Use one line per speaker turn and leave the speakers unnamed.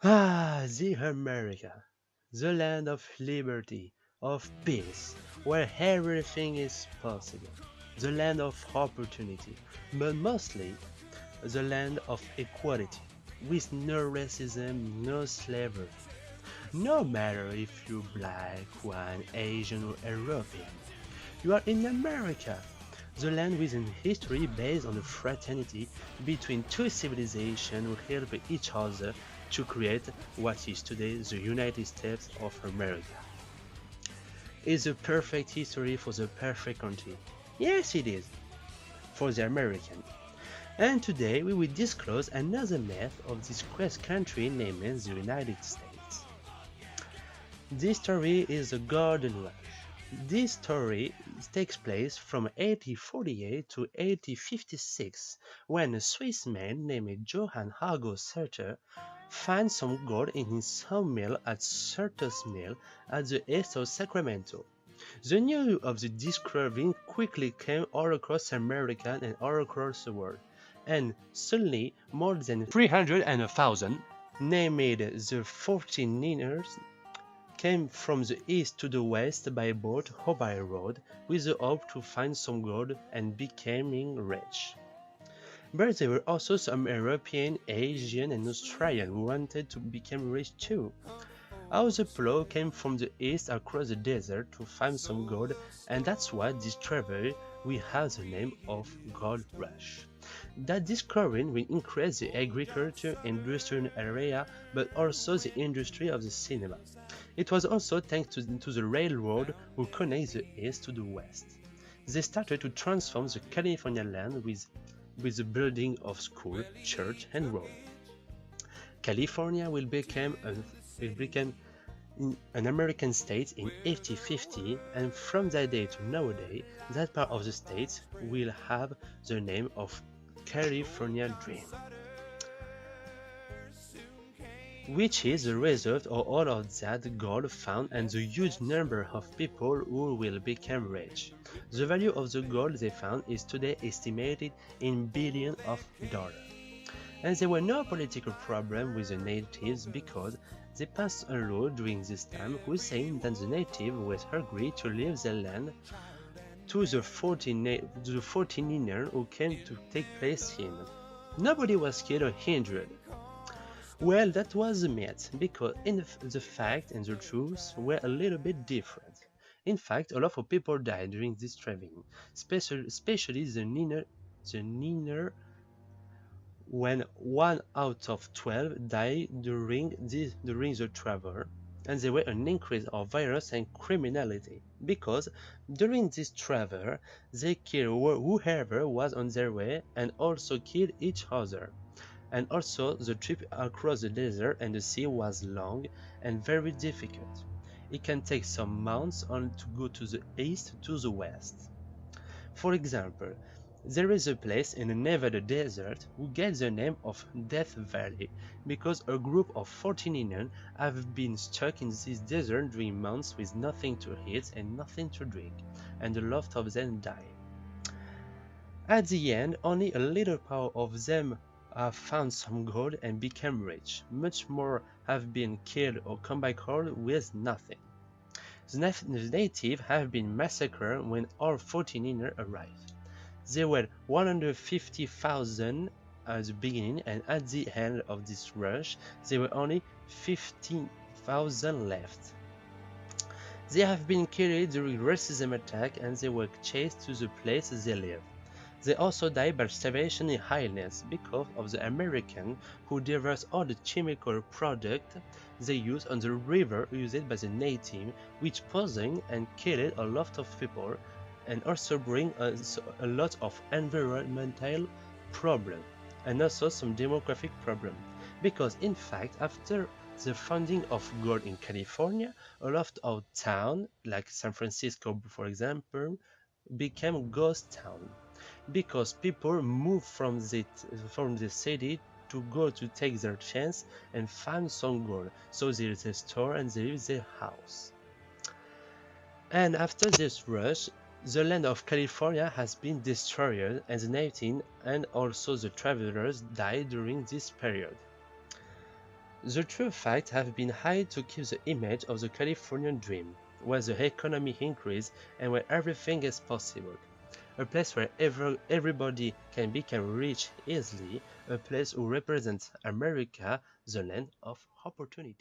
The America, the land of liberty, of peace, where everything is possible, the land of opportunity, but mostly the land of equality, with no racism, no slavery. No matter if you're black, white, Asian, or European, you are in America, the land with a history based on the fraternity between two civilizations who help each other to create what is today the United States of America. Is a perfect history for the perfect country? Yes, it is, for the American. And today we will disclose another myth of this great country named the United States. This story is a golden rush. This story takes place from 1848 to 1856 when a Swiss man named Johann Hugo Sutter found some gold in his sawmill at Sutter's Mill at the east of Sacramento. The news of the discovery quickly came all across America and all across the world, and suddenly more than 300 and 1,000, named the 14ers, came from the east to the west by boat or by road with the hope to find some gold and becoming rich. But there were also some European, Asian and Australian who wanted to become rich too. Other plow came from the east across the desert to find some gold, and that's why this travel will have the name of Gold Rush. That discovery will increase the agriculture industrial area, but also the industry of the cinema. It was also thanks to the railroad who connects the east to the west. They started to transform the California land with the building of school, church, and road. California will become an American state in 1850, and from that day to nowadays, that part of the state will have the name of California Dream, which is the result of all of that gold found and the huge number of people who will become rich. The value of the gold they found is today estimated in billions of dollars. And there were no political problem with the natives because they passed a law during this time who saying that the natives would agree to leave their land to the 14ers who came to take place in. Nobody was killed or injured. Well, that was a myth, because the fact and the truth were a little bit different. In fact, a lot of people died during this traveling, especially the Niner, when 1 out of 12 died during the travel, and there were an increase of violence and criminality, because during this travel they killed whoever was on their way and also killed each other. And also the trip across the desert and the sea was long and very difficult. It can take some months on to go to the east to the west. For example, there is a place in the Nevada desert who gets the name of Death Valley because a group of 14 Indians have been stuck in this desert during months with nothing to eat and nothing to drink, and a lot of them die. At the end, only a little part of them have found some gold and become rich. Much more have been killed or come back home with nothing. The natives have been massacred when all 14ers arrived. There were 150,000 at the beginning, and at the end of this rush, there were only 15,000 left. They have been killed during racism attack, and they were chased to the place they live. They also died by starvation and illness because of the Americans who diverted all the chemical products they used on the river used by the natives, which poisoned and killed a lot of people, and also bring a lot of environmental problems and also some demographic problems. Because in fact, after the founding of gold in California, a lot of towns, like San Francisco for example, became ghost towns because people moved from the city to go to take their chance and find some gold. So there is a store and there is a house. And after this rush, the land of California has been destroyed, and the natives and also the travelers died during this period. The true facts have been hid to keep the image of the Californian dream, where the economy increases and where everything is possible. A place where everybody can become rich easily, a place who represents America, the land of opportunity.